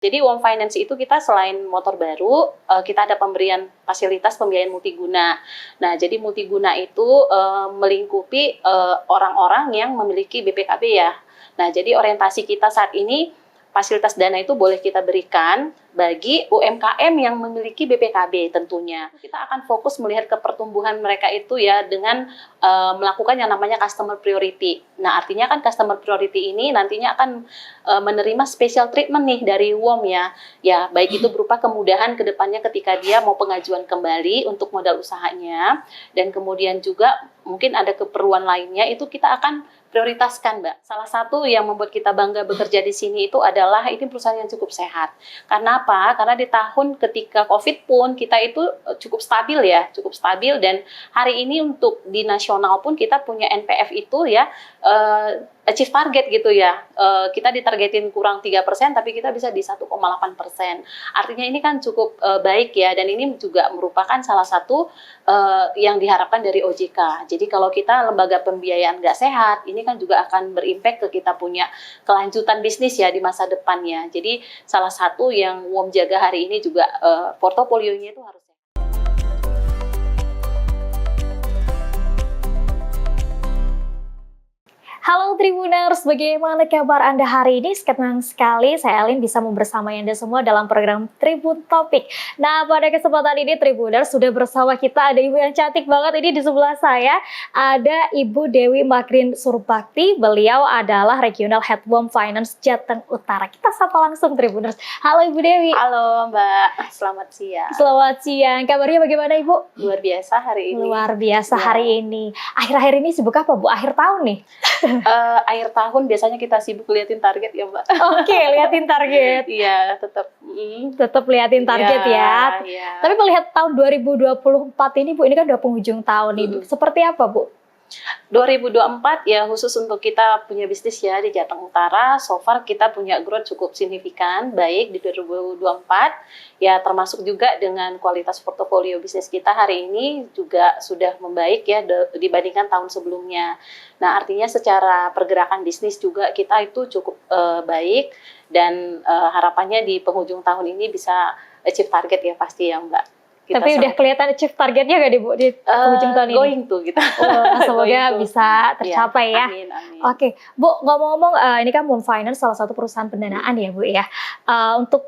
Jadi Warm Finance itu kita selain motor baru, kita ada pemberian fasilitas pembiayaan multiguna. Nah, jadi multiguna itu melingkupi orang-orang yang memiliki BPKB ya. Nah, jadi orientasi kita saat ini fasilitas dana itu boleh kita berikan bagi UMKM yang memiliki BPKB tentunya. Kita akan fokus melihat ke pertumbuhan mereka itu ya dengan melakukan yang namanya customer priority. Nah, artinya kan customer priority ini nantinya akan menerima special treatment nih dari WOM ya. Ya, baik itu berupa kemudahan ke depannya ketika dia mau pengajuan kembali untuk modal usahanya, dan kemudian juga mungkin ada keperluan lainnya itu kita akan prioritaskan, Mbak. Salah satu yang membuat kita bangga bekerja di sini itu adalah ini perusahaan yang cukup sehat. Karena apa? Karena di tahun ketika COVID pun kita itu cukup stabil ya, cukup stabil, dan hari ini untuk di nasional pun kita punya NPF itu ya achieve target gitu ya. Kita ditargetin kurang 3%, tapi kita bisa di 1,8%. Artinya ini kan cukup baik ya, dan ini juga merupakan salah satu yang diharapkan dari OJK. Jadi kalau kita lembaga pembiayaan nggak sehat, ini kan juga akan berimpact ke kita punya kelanjutan bisnis ya di masa depannya. Jadi salah satu yang WOM jaga hari ini juga portofolionya itu harus. Halo Tribuners, bagaimana kabar Anda hari ini? Senang sekali saya Elin bisa membersamai Anda semua dalam program Tribun Topik. Nah, pada kesempatan ini Tribuners sudah bersama kita, ada ibu yang cantik banget ini di sebelah saya. Ada Ibu Dewi Makrin Surbakti, beliau adalah Regional Head WOM Finance Jateng Utara. Kita sapa langsung Tribuners. Halo Ibu Dewi. Halo Mbak, selamat siang. Selamat siang, kabarnya bagaimana Ibu? Luar biasa hari ini. Luar biasa ya. Hari ini. Akhir-akhir ini sibuk apa Bu? Akhir tahun nih? Akhir tahun biasanya kita sibuk liatin target ya Mbak. Oke, liatin target. Iya, tetap liatin target ya. Tapi melihat tahun 2024 ini Bu, ini kan udah penghujung tahun nih Bu. Seperti apa Bu? 2024 ya khusus untuk kita punya bisnis ya di Jateng Utara, so far kita punya growth cukup signifikan, baik di 2024 ya, termasuk juga dengan kualitas portofolio bisnis kita hari ini juga sudah membaik ya dibandingkan tahun sebelumnya. Nah, artinya secara pergerakan bisnis juga kita itu cukup baik, dan harapannya di penghujung tahun ini bisa achieve target ya pasti ya Mbak. Tapi udah kelihatan achieve targetnya nggak Bu di ujung tahun ini? Going to gitu. Semoga bisa tercapai ya. Amin, amin. Oke, Bu, ngomong-ngomong ini kan WOM Finance salah satu perusahaan pendanaan ya Bu ya. Untuk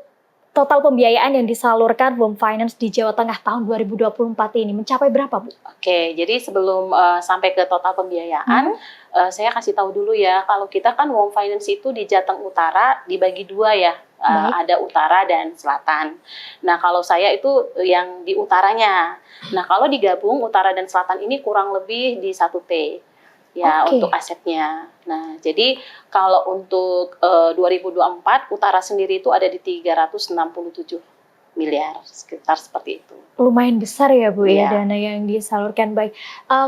total pembiayaan yang disalurkan WOM Finance di Jawa Tengah tahun 2024 ini mencapai berapa Bu? Oke, jadi sebelum sampai ke total pembiayaan, saya kasih tahu dulu ya, kalau kita kan WOM Finance itu di Jateng Utara dibagi dua ya. Ada utara dan selatan. Nah, kalau saya itu yang di utaranya. Nah, kalau digabung utara dan selatan ini kurang lebih di 1T ya untuk asetnya. Nah, jadi kalau untuk 2024 utara sendiri itu ada di 367 miliar, sekitar seperti itu. Lumayan besar ya Bu ya dana yang disalurkan. Baik,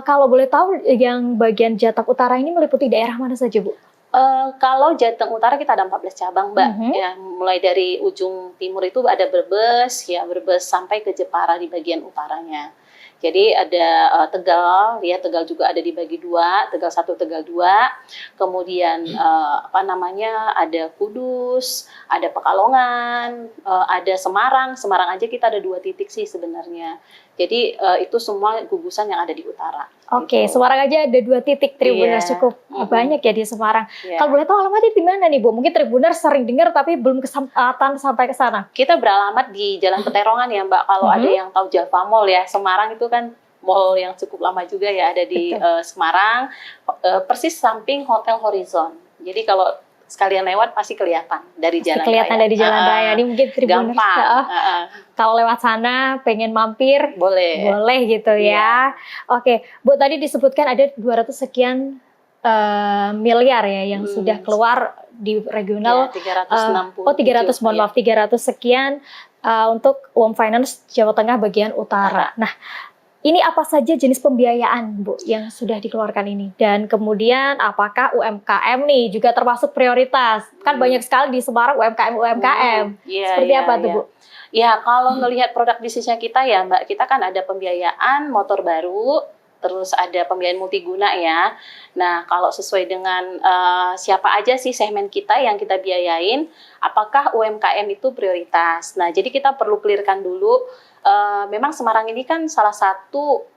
kalau boleh tahu yang bagian Jateng Utara ini meliputi daerah mana saja Bu? Kalau Jateng Utara kita ada 14 cabang Mbak, ya, mulai dari ujung timur itu ada Brebes, ya Brebes sampai ke Jepara di bagian utaranya. Jadi ada Tegal, ya Tegal juga ada dibagi dua, Tegal 1, Tegal 2. Kemudian ada Kudus, ada Pekalongan, ada Semarang. Semarang aja kita ada 2 titik sih sebenarnya. Jadi itu semua gugusan yang ada di utara. Oke, gitu. Semarang aja ada 2 titik Tribuners, cukup banyak ya di Semarang. Kalau boleh tahu alamatnya di mana nih Bu? Mungkin Tribuners sering dengar tapi belum kesempatan sampai ke sana. Kita beralamat di Jalan Peterongan ya Mbak. Kalau ada yang tahu Java Mall ya, Semarang itu kan mall yang cukup lama juga ya, ada di Semarang, persis samping Hotel Horizon. Jadi kalau sekalian lewat pasti kelihatan dari jalan raya. Dari jalan raya. Ini mungkin Tribuners kalau lewat sana pengen mampir boleh gitu ya. Oke, Bu, tadi disebutkan ada 200 sekian miliar ya yang sudah keluar di regional. 300 sekian untuk WOM Finance Jawa Tengah bagian utara. Nah, ini apa saja jenis pembiayaan Bu yang sudah dikeluarkan ini? Dan kemudian apakah UMKM nih juga termasuk prioritas? Kan banyak sekali di Semarang UMKM. Seperti apa tuh Bu? Ya, kalau ngelihat produk bisnisnya kita ya Mbak, kita kan ada pembiayaan motor baru, terus ada pembiayaan multiguna ya. Nah, kalau sesuai dengan siapa aja sih segmen kita yang kita biayain, apakah UMKM itu prioritas? Nah, jadi kita perlu clearkan dulu. Memang Semarang ini kan salah satu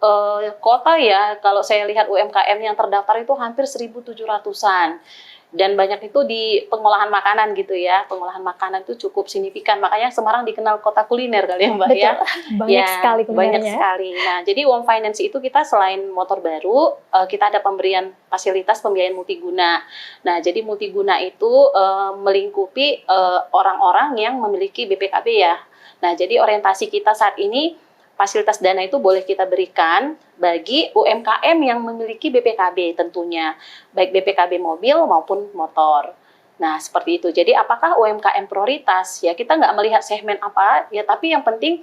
kota ya, kalau saya lihat UMKM yang terdaftar itu hampir 1.700-an. Dan banyak itu di pengolahan makanan gitu ya. Pengolahan makanan itu cukup signifikan. Makanya Semarang dikenal kota kuliner kali ya Mbak Betul. ya. Banyak sekali Banyak kulinernya. sekali. Nah, jadi Uang Finance itu kita selain motor baru, kita ada pemberian fasilitas pembiayaan multiguna. Nah, jadi multiguna itu melingkupi orang-orang yang memiliki BPKB ya. Nah, jadi orientasi kita saat ini fasilitas dana itu boleh kita berikan bagi UMKM yang memiliki BPKB tentunya, baik BPKB mobil maupun motor. Nah, seperti itu. Jadi, apakah UMKM prioritas? Ya, kita nggak melihat segmen apa, ya, tapi yang penting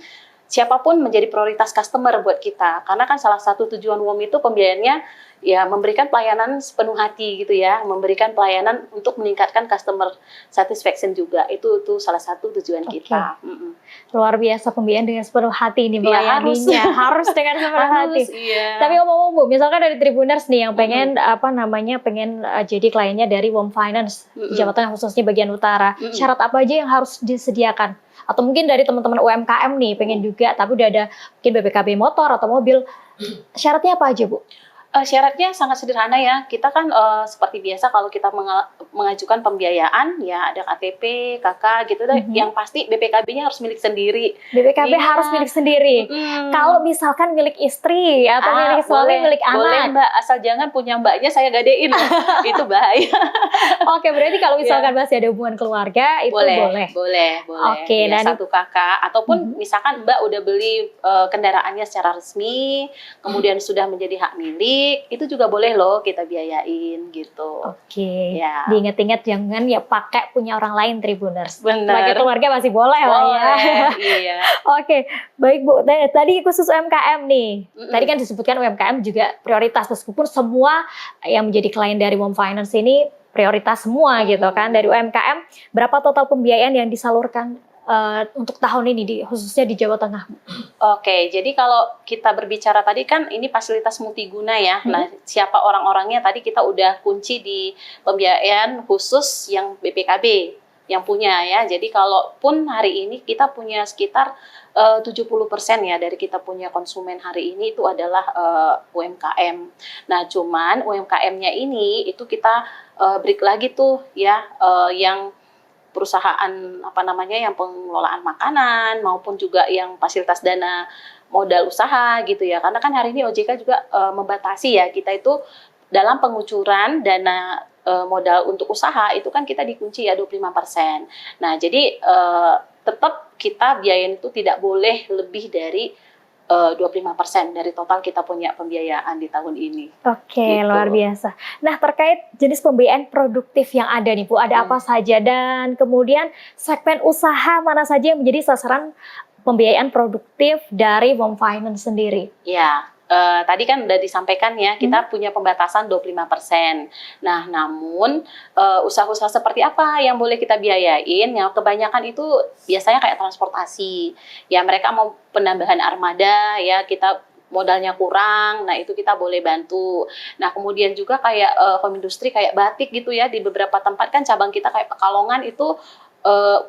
siapapun menjadi prioritas customer buat kita. Karena kan salah satu tujuan WOM itu pembiayaannya ya memberikan pelayanan sepenuh hati gitu ya, memberikan pelayanan untuk meningkatkan customer satisfaction juga. Itu salah satu tujuan kita. Luar biasa pembiayaan dengan sepenuh hati ini Ya, melayaninya. Harus dengan sepenuh hati. Iya. Tapi ngomong-ngomong Bu, misalkan dari Tribuners nih yang pengen pengen jadi kliennya dari WOM Finance di Jawa Tengah khususnya bagian utara. Syarat apa aja yang harus disediakan? Atau mungkin dari teman-teman UMKM nih pengen juga tapi udah ada mungkin BPKB motor atau mobil. Syaratnya apa aja Bu? Syaratnya sangat sederhana ya. Kita kan seperti biasa kalau kita mengajukan pembiayaan ya ada KTP, KK gitu deh. Yang pasti BPKB-nya harus milik sendiri. BPKB harus milik sendiri. Kalau misalkan milik istri atau milik suami, milik anak. Boleh Mbak, asal jangan punya mbaknya saya gadein. Itu bahaya. Oke, berarti kalau misalkan masih ada hubungan keluarga itu boleh. Boleh. Oke, Ya, satu kakak ataupun misalkan Mbak udah beli kendaraannya secara resmi, kemudian sudah menjadi hak milik, itu juga boleh loh kita biayain gitu. Oke. Ya. Diingat-ingat jangan ya pakai punya orang lain Tribuners. Benar. Sebagai keluarga masih boleh lah ya. Iya. Oke, baik Bu. Tadi khusus UMKM nih. Tadi kan disebutkan UMKM juga prioritas meskipun semua yang menjadi klien dari WOM Finance ini prioritas semua gitu kan. Dari UMKM, berapa total pembiayaan yang disalurkan untuk tahun ini khususnya di Jawa Tengah? Oke, jadi kalau kita berbicara tadi kan ini fasilitas multiguna ya. Nah, siapa orang-orangnya tadi kita udah kunci di pembiayaan khusus yang BPKB yang punya ya. Jadi kalaupun hari ini kita punya sekitar 70% ya dari kita punya konsumen hari ini itu adalah UMKM. Nah, cuman UMKM-nya ini itu kita break lagi tuh ya yang perusahaan yang pengelolaan makanan maupun juga yang fasilitas dana modal usaha gitu ya. Karena kan hari ini OJK juga membatasi ya kita itu dalam pengucuran dana modal untuk usaha itu kan kita dikunci ya 25%. Nah, jadi tetap kita biayain itu tidak boleh lebih dari 25% dari total kita punya pembiayaan di tahun ini. Oke, gitu. Luar biasa. Nah, terkait jenis pembiayaan produktif yang ada nih Bu, ada apa saja dan kemudian segmen usaha mana saja yang menjadi sasaran pembiayaan produktif dari WOM Finance sendiri? Ya, tadi kan udah disampaikan ya, kita punya pembatasan 25%. Nah, namun usaha-usaha seperti apa yang boleh kita biayain? Yang kebanyakan itu biasanya kayak transportasi. Ya, mereka mau penambahan armada, ya kita modalnya kurang, nah itu kita boleh bantu. Nah, kemudian juga kayak home industry kayak batik gitu ya, di beberapa tempat kan cabang kita kayak Pekalongan itu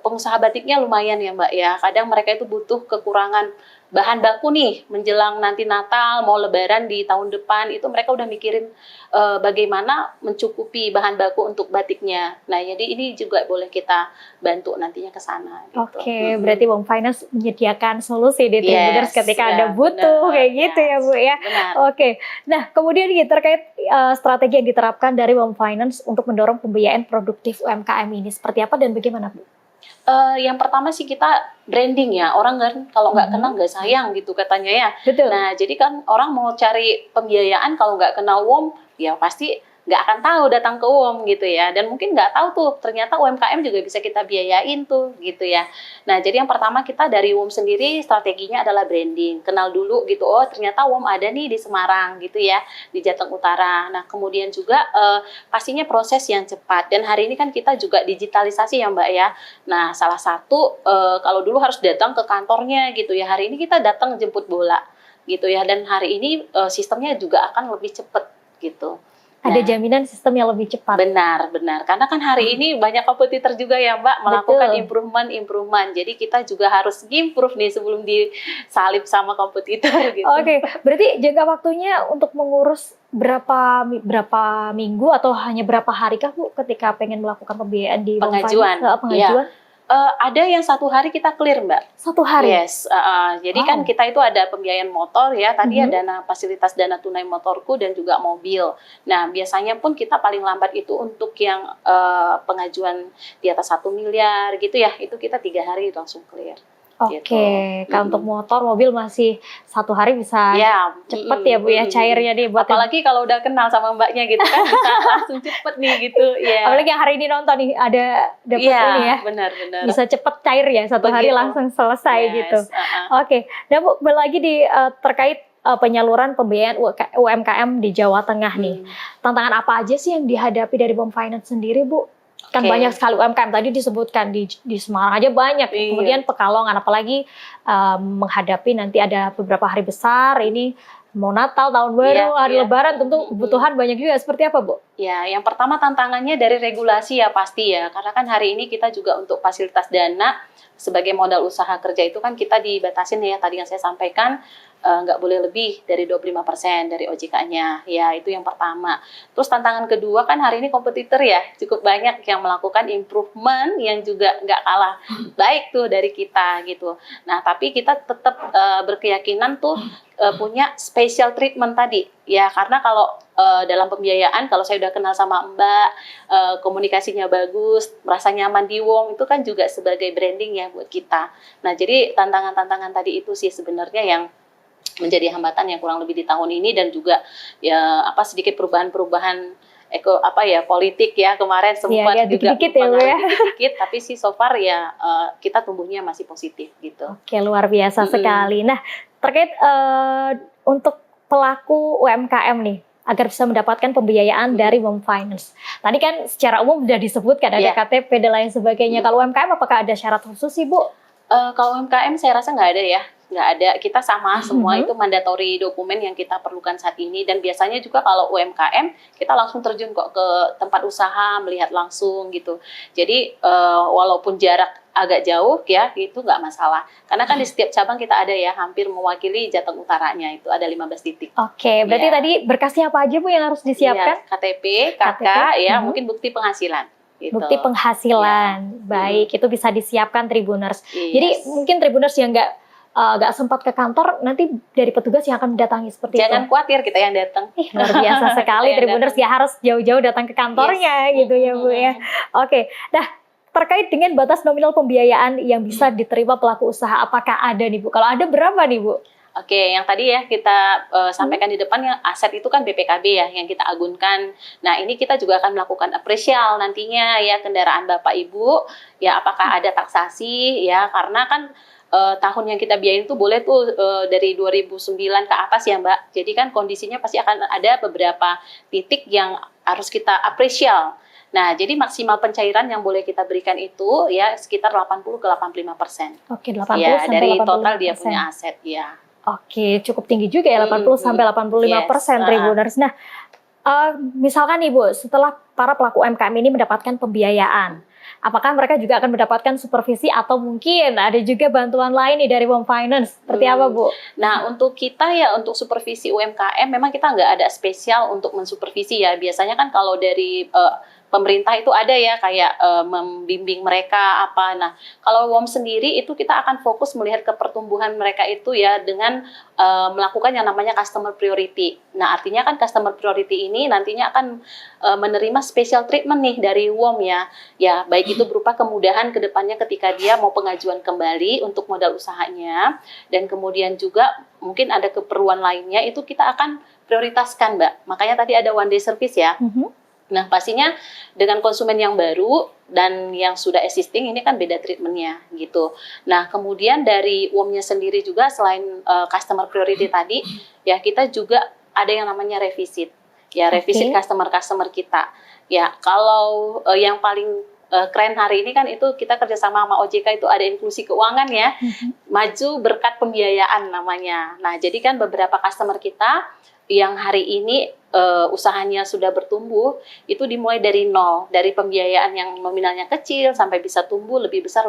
pengusaha batiknya lumayan ya Mbak ya. Kadang mereka itu butuh kekurangan bahan baku nih menjelang nanti Natal mau Lebaran di tahun depan itu mereka udah mikirin bagaimana mencukupi bahan baku untuk batiknya. Nah, jadi ini juga boleh kita bantu nantinya ke sana. Gitu. Oke, berarti WOM Finance menyediakan solusi di Tribuners ketika ada butuh kayak gitu ya Bu ya. Benar. Oke, nah kemudian terkait strategi yang diterapkan dari WOM Finance untuk mendorong pembiayaan produktif UMKM ini seperti apa dan bagaimana Bu? Yang pertama sih kita branding ya, orang kan kalau nggak kenal nggak sayang gitu katanya ya. Betul. Nah, jadi kan orang mau cari pembiayaan kalau nggak kenal WOM, ya pasti nggak akan tahu datang ke WOM gitu ya. Dan mungkin nggak tahu tuh ternyata UMKM juga bisa kita biayain tuh gitu ya. Nah, jadi yang pertama kita dari WOM sendiri strateginya adalah branding. Kenal dulu gitu, oh ternyata WOM ada nih di Semarang gitu ya, di Jateng Utara. Nah, kemudian juga pastinya proses yang cepat. Dan hari ini kan kita juga digitalisasi ya Mbak ya. Nah, salah satu kalau dulu harus datang ke kantornya gitu ya. Hari ini kita datang jemput bola. gitu ya. Dan hari ini sistemnya juga akan lebih cepat gitu. Ada Nah, jaminan sistem yang lebih cepat. benar. Karena kan hari ini banyak kompetitor juga ya Mbak melakukan Betul. improvement. Jadi kita juga harus improve nih sebelum disalip sama kompetitor gitu. Oke, berarti jangka waktunya untuk mengurus berapa minggu atau hanya berapa hari kah Bu ketika pengen melakukan pembiayaan di Home Pengajuan, Finance? Pengajuan? ada yang 1 hari kita clear Mbak. 1 hari? Yes, jadi Wow. kan kita itu ada pembiayaan motor ya, tadi ya Mhm. fasilitas dana tunai motorku dan juga mobil. Nah, biasanya pun kita paling lambat itu untuk yang pengajuan di atas 1 miliar gitu ya, itu kita 3 hari langsung clear. Oke, Gitu. kalau untuk motor, mobil masih 1 hari bisa Ya, cepet ya Bu ya cairnya nih buat apalagi kalau udah kenal sama mbaknya gitu kan bisa langsung cepet nih gitu. Ya. apalagi yang hari ini nonton nih ada dapat ini ya. Benar. Bisa cepet cair ya 1 hari Begitu. langsung selesai Yes, gitu. Oke, nah Bu lagi di terkait penyaluran pembiayaan UMKM di Jawa Tengah nih. Tantangan apa aja sih yang dihadapi dari Home Finance sendiri Bu? Kan Oke. banyak sekali UMKM tadi disebutkan di Semarang aja banyak. Iya. Kemudian Pekalongan apalagi menghadapi nanti ada beberapa hari besar ini mau Natal, tahun baru, hari Lebaran tentu kebutuhan banyak juga. Seperti apa Bu? Ya, yang pertama tantangannya dari regulasi ya pasti ya. Karena kan hari ini kita juga untuk fasilitas dana sebagai modal usaha kerja itu kan kita dibatasin ya tadi yang saya sampaikan nggak boleh lebih dari 25% dari OJK-nya. Ya, itu yang pertama. Terus tantangan kedua kan hari ini kompetitor ya cukup banyak yang melakukan improvement yang juga nggak kalah baik tuh dari kita gitu. Nah, tapi kita tetap berkeyakinan tuh punya special treatment tadi. Ya, karena kalau dalam pembiayaan kalau saya udah kenal sama Mbak, komunikasinya bagus, merasa nyaman di Wong, itu kan juga sebagai branding ya buat kita. Nah, jadi tantangan-tantangan tadi itu sih sebenarnya yang menjadi hambatan yang kurang lebih di tahun ini dan juga ya sedikit perubahan-perubahan politik ya kemarin sempat juga dikit-dikit ya Bu ya. Dikit-dikit, tapi sih so far ya kita tumbuhnya masih positif gitu. Oke, luar biasa sekali. Nah, terkait untuk pelaku UMKM nih, agar bisa mendapatkan pembiayaan dari Home Finance. Tadi kan secara umum sudah disebutkan ada KTP dan lain sebagainya. Kalau UMKM apakah ada syarat khusus sih Bu? Kalau UMKM saya rasa nggak ada ya. Nggak ada, kita sama semua itu mandatory dokumen yang kita perlukan saat ini. Dan biasanya juga kalau UMKM kita langsung terjun kok ke tempat usaha, melihat langsung gitu. Jadi walaupun jarak agak jauh ya itu nggak masalah. Karena kan di setiap cabang kita ada ya hampir mewakili Jateng Utaranya, itu ada 15 titik. Oke, berarti tadi berkasnya apa aja Bu yang harus disiapkan? KTP, KK, ya mungkin bukti penghasilan. Gitu. Bukti penghasilan, baik itu bisa disiapkan Tribuners. Jadi mungkin Tribuners yang nggak sempat ke kantor, nanti dari petugas yang akan mendatangi seperti Jangan itu. khawatir kita yang datang. Luar biasa sekali Tribuners, ya harus jauh-jauh datang ke kantornya gitu ya Bu ya. Oke, nah terkait dengan batas nominal pembiayaan yang bisa diterima pelaku usaha, apakah ada nih Bu? Kalau ada berapa nih Bu? Oke, yang tadi ya kita sampaikan di depan yang aset itu kan BPKB ya yang kita agunkan. Nah, ini kita juga akan melakukan apresial nantinya ya kendaraan Bapak Ibu ya apakah ada taksasi ya karena kan tahun yang kita biayain itu boleh tuh dari 2009 ke atas ya Mbak. Jadi kan kondisinya pasti akan ada beberapa titik yang harus kita apresial. Nah, jadi maksimal pencairan yang boleh kita berikan itu ya sekitar 80 ke 85%. Oke, 80 ya, sampai dari 85%. total dia punya aset ya. Oke, cukup tinggi juga ya 80 sampai 85% Tribuners. Nah, misalkan nih Bu, setelah para pelaku UMKM ini mendapatkan pembiayaan, apakah mereka juga akan mendapatkan supervisi atau mungkin ada juga bantuan lain nih dari Home Finance? Seperti apa Bu? Nah, untuk kita ya untuk supervisi UMKM memang kita nggak ada spesial untuk mensupervisi ya. Biasanya kan kalau dari pemerintah itu ada ya kayak membimbing mereka apa. Nah, kalau WOM sendiri itu kita akan fokus melihat ke pertumbuhan mereka itu ya dengan melakukan yang namanya customer priority. Nah, artinya kan customer priority ini nantinya akan menerima special treatment nih dari WOM ya. Ya, baik itu berupa kemudahan ke depannya ketika dia mau pengajuan kembali untuk modal usahanya dan kemudian juga mungkin ada keperluan lainnya itu kita akan prioritaskan, Mbak. Makanya tadi ada one day service ya. Nah, pastinya dengan konsumen yang baru dan yang sudah existing ini kan beda treatmentnya gitu. Nah, kemudian dari WOM-nya sendiri juga selain customer priority tadi, ya kita juga ada yang namanya revisit. Ya, revisit customer-customer kita. Ya, kalau yang paling keren hari ini kan itu kita kerjasama sama OJK itu ada inklusi keuangan ya, maju berkat pembiayaan namanya. Nah jadi kan beberapa customer kita yang hari ini usahanya sudah bertumbuh itu dimulai dari nol, dari pembiayaan yang nominalnya kecil sampai bisa tumbuh lebih besar.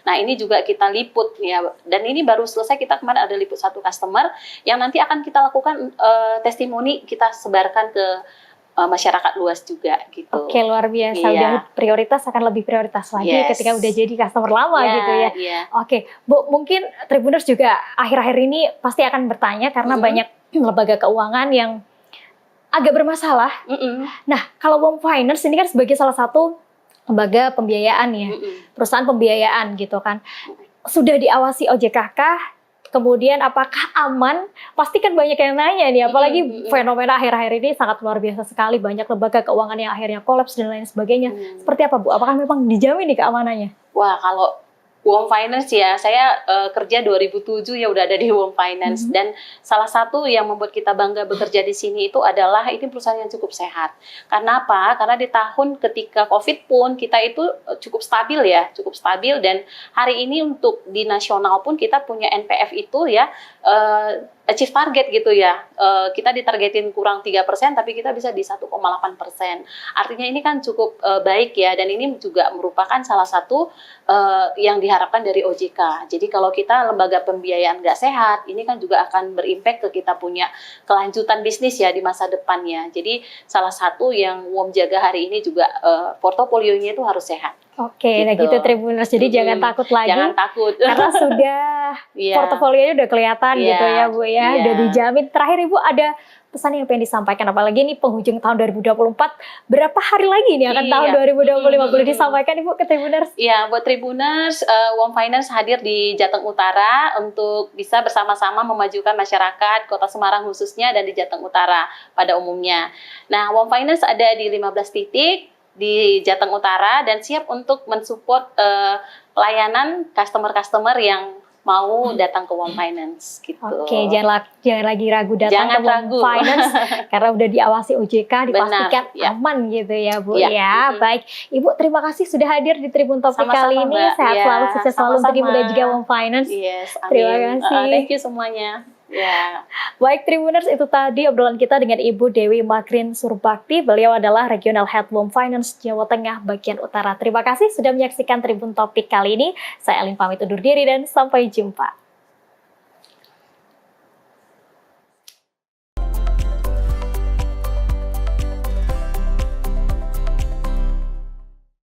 Nah ini juga kita liput ya, dan ini baru selesai, kita kemarin ada liput satu customer yang nanti akan kita lakukan testimoni, kita sebarkan ke masyarakat luas juga gitu. Oke, luar biasa. Iya. Udah prioritas akan lebih prioritas lagi ketika udah jadi customer lama gitu ya. Iya. Oke, Bu, mungkin Tribuners juga akhir-akhir ini pasti akan bertanya karena banyak lembaga keuangan yang agak bermasalah. Nah, kalau Wom Finance ini kan sebagai salah satu lembaga pembiayaan ya, perusahaan pembiayaan gitu kan. Sudah diawasi OJK kah? Kemudian apakah aman? Pasti kan banyak yang nanya nih, apalagi fenomena akhir-akhir ini sangat luar biasa sekali. Banyak lembaga keuangan yang akhirnya kolaps dan lain sebagainya. Seperti apa, Bu? Apakah memang dijamin nih keamanannya? Wah, kalau Wom Finance ya, saya kerja 2007 ya udah ada di Wom Finance, dan salah satu yang membuat kita bangga bekerja di sini itu adalah ini perusahaan yang cukup sehat. Karena apa? Karena di tahun ketika COVID pun kita itu cukup stabil ya, dan hari ini untuk di nasional pun kita punya NPF itu ya achieve target gitu ya. Kita ditargetin kurang 3% tapi kita bisa di 1,8%. Artinya ini kan cukup baik ya, dan ini juga merupakan salah satu yang diharapkan dari OJK. Jadi kalau kita lembaga pembiayaan nggak sehat, ini kan juga akan berimpact ke kita punya kelanjutan bisnis ya di masa depannya. Jadi salah satu yang WOM jaga hari ini juga portofolionya itu harus sehat. Oke, nah gitu Tribuners. Jadi jangan takut lagi. Jangan takut. Karena sudah portofolionya udah kelihatan gitu ya, Bu ya. Udah dijamin. Terakhir Ibu ada pesan yang pengen disampaikan, apalagi ini penghujung tahun 2024, berapa hari lagi nih akan tahun 2025, boleh disampaikan Ibu ke Tribuners? Iya, buat Tribuners, Wom Finance hadir di Jateng Utara untuk bisa bersama-sama memajukan masyarakat Kota Semarang khususnya dan di Jateng Utara pada umumnya. Nah, Wom Finance ada di 15 titik di Jateng Utara dan siap untuk mensupport pelayanan customer-customer yang mau datang ke Wom Finance gitu. Oke, jangan lagi ragu datang ke Wom Finance karena udah diawasi OJK, dipastikan aman gitu ya, Bu ya. Baik, Ibu terima kasih sudah hadir di Tribun Topik kali ini. Sehat selalu, sukses selalu untuk Ibu dan juga Wom Finance. Yes, amin. Terima kasih. Thank you semuanya. Ya. Baik Tribuners, itu tadi obrolan kita dengan Ibu Dewi Makrin Surbakti. Beliau adalah Regional Head Wom Finance Jawa Tengah bagian Utara. Terima kasih sudah menyaksikan Tribun Topik kali ini. Saya Elin pamit undur diri dan sampai jumpa.